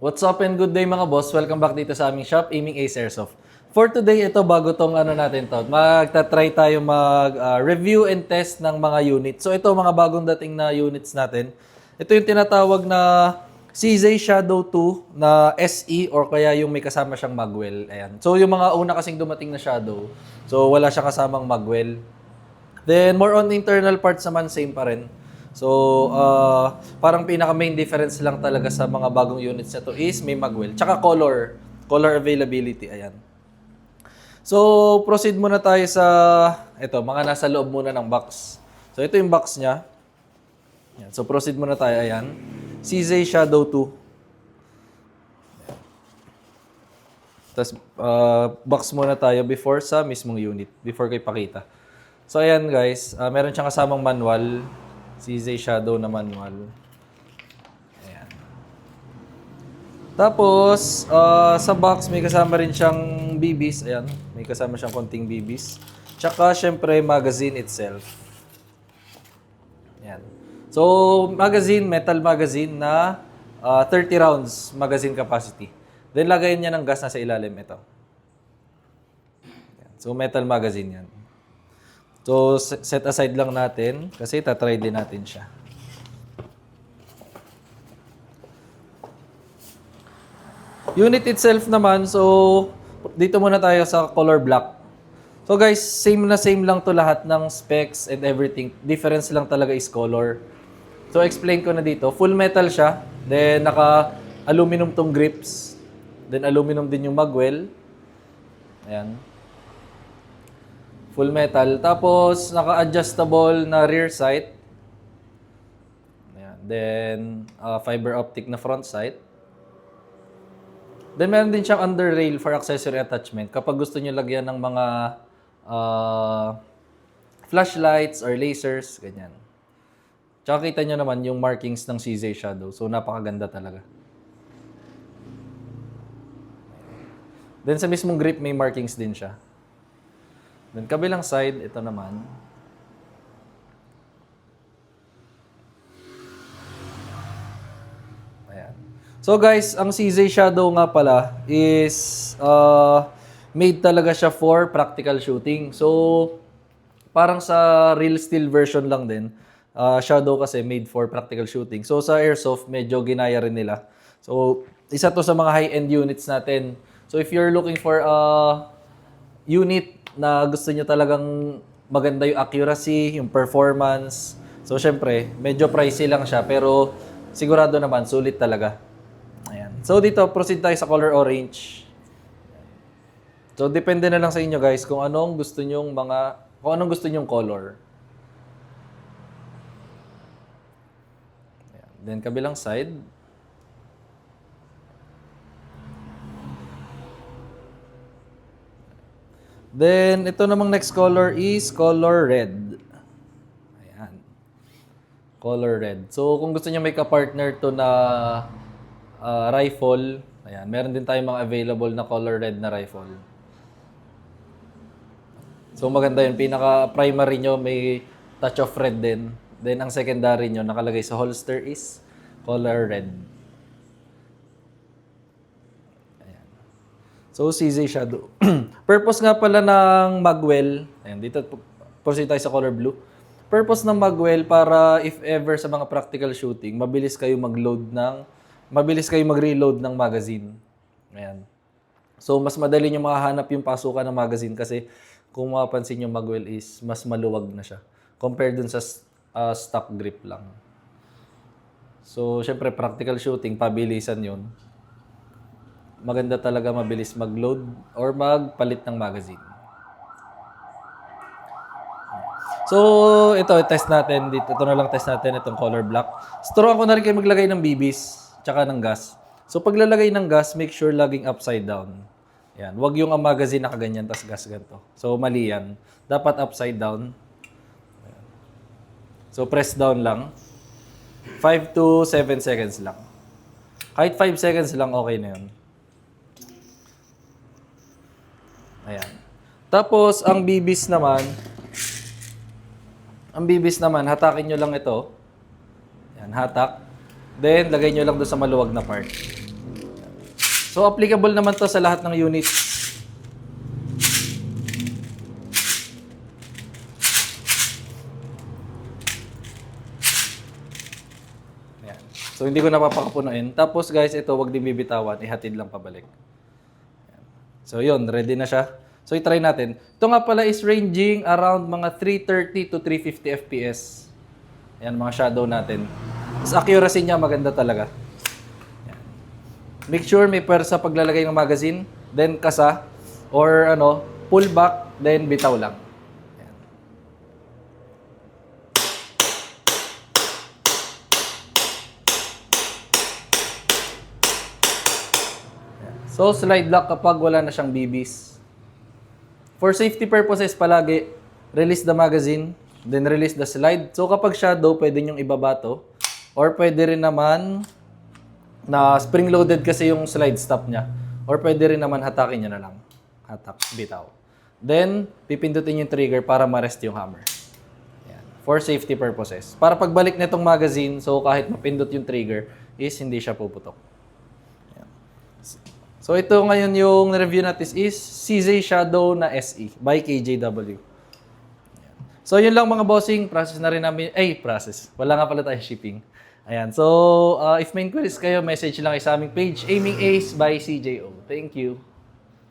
What's up and good day mga boss? Welcome back dito sa aming shop, Aiming Ace Airsoft. For today, ito bago tong natin to. Magta-try tayo mag-review and test ng mga units. So ito mga bagong dating na units natin. Ito yung tinatawag na CZ Shadow 2 na SE or kaya yung may kasama siyang magwell. Ayan. So yung mga una kasing dumating na Shadow, so wala siyang kasamang magwell. Then more on internal parts naman, same pa rin. So, parang pinaka-main difference lang talaga sa mga bagong units na to is may magwell. Tsaka color availability, ayan. So, proceed muna tayo sa, ito, mga nasa loob muna ng box. So, ito yung box niya. Ayan. So, proceed muna tayo, ayan. CZ Shadow 2. Tapos, box muna tayo before sa mismong unit, before ko ipakita. So, ayan guys, meron siyang kasamang manual. CZ Shadow na manual. Ayan. Tapos, sa box may kasama rin siyang BBs. Ayan, may kasama siyang konting BBs. Tsaka, syempre, magazine itself. Ayan. So, magazine, metal magazine na 30 rounds magazine capacity. Then, lagayin niya ng gas na sa ilalim ito. Ayan. So, metal magazine yan. So, set aside lang natin kasi tatry din natin siya. Unit itself naman, so dito muna tayo sa color black. So guys, same lang to lahat ng specs and everything. Difference lang talaga is color. So explain ko na dito. Full metal siya, then naka-aluminum tong grips, then aluminum din yung magwell. Ayan. Full metal. Tapos, naka-adjustable na rear sight. Ayan. Then, fiber optic na front sight. Then, meron din siyang under rail for accessory attachment. Kapag gusto nyo lagyan ng mga flashlights or lasers, ganyan. Tsaka kita nyo naman yung markings ng CZ Shadow. So, napakaganda talaga. Then, sa mismong grip, may markings din siya. Then, kabilang side, ito naman. Ayan. So guys, ang CZ Shadow nga pala is made talaga siya for practical shooting. So, parang sa real steel version lang din. Shadow kasi made for practical shooting. So, sa airsoft, medyo ginaya rin nila. So, isa to sa mga high-end units natin. So, if you're looking for a unit na gusto nyo talagang maganda yung accuracy, yung performance. So, syempre, medyo pricey lang siya. Pero, sigurado naman, sulit talaga. Ayan. So, dito, proceed tayo sa color orange. So, depende na lang sa inyo, guys, kung anong gusto nyong color. Ayan. Then, kabilang side. Then, ito namang next color is color red. Ayan. Color red. So, kung gusto niyo may ka-partner to na rifle, ayan, meron din tayong mga available na color red na rifle. So, maganda yun. Pinaka-primary nyo, may touch of red din. Then, ang secondary nyo, nakalagay sa holster is color red. So, CZ Shadow. Purpose nga pala ng magwell, ayan, dito proceed tayo sa color blue. Purpose ng magwell para if ever sa mga practical shooting, mabilis kayo mag-reload ng magazine. Ayan. So, mas madali nyo makahanap yung pasukan ng magazine kasi kung mapapansin yung magwell is mas maluwag na siya compared dun sa stock grip lang. So, syempre practical shooting, pabilisan yun. Maganda talaga mabilis mag-load or magpalit ng magazine. So, ito, test natin dito. Ito na lang test natin itong color black. Turuan ko na rin kayo maglagay ng BBs tsaka ng gas. So, paglalagay ng gas, make sure laging upside down. Yan. Huwag yung ang magazine nakaganyan, tas gas ganito. So, mali yan. Dapat upside down. Ayan. So, press down lang. 5 to 7 seconds lang. Kahit 5 seconds lang, okay na yun. Ayan. Tapos, ang BBs naman, hatakin nyo lang ito. Ayan, hatak. Then, lagay nyo lang doon sa maluwag na part. So, applicable naman to sa lahat ng unit. Ayan. So, hindi ko napapakapunuin. Tapos, guys, ito, wag din bibitawan. Ihatid lang pabalik. Ayan. So, yun. Ready na siya. So, itry natin. Ito nga pala is ranging around mga 330 to 350 FPS. Ayan, mga shadow natin. Tapos, accuracy niya maganda talaga. Make sure may pwersa paglalagay ng magazine, then kasa, or pull back, then bitaw lang. Ayan. So, slide lock kapag wala na siyang BBs. For safety purposes, palagi, release the magazine, then release the slide. So, kapag shadow, pwede nyong ibabato, or pwede rin naman na spring-loaded kasi yung slide stop niya. Or pwede rin naman hatakin niya na lang. Hatak, bitaw. Then, pipindutin yung trigger para ma-rest yung hammer. Ayan. For safety purposes. Para pagbalik nitong magazine, so kahit mapindot yung trigger, is hindi siya puputok. Ayan. So, ito ngayon yung review natin is CZ Shadow na SE by KJW. Ayan. So, yun lang mga bossing. Process na rin namin. Process. Wala nga pala tayo shipping. Ayan. So, if may inquiries kayo, message lang kayo sa aming page, Aiming Ace by CJO. Thank you.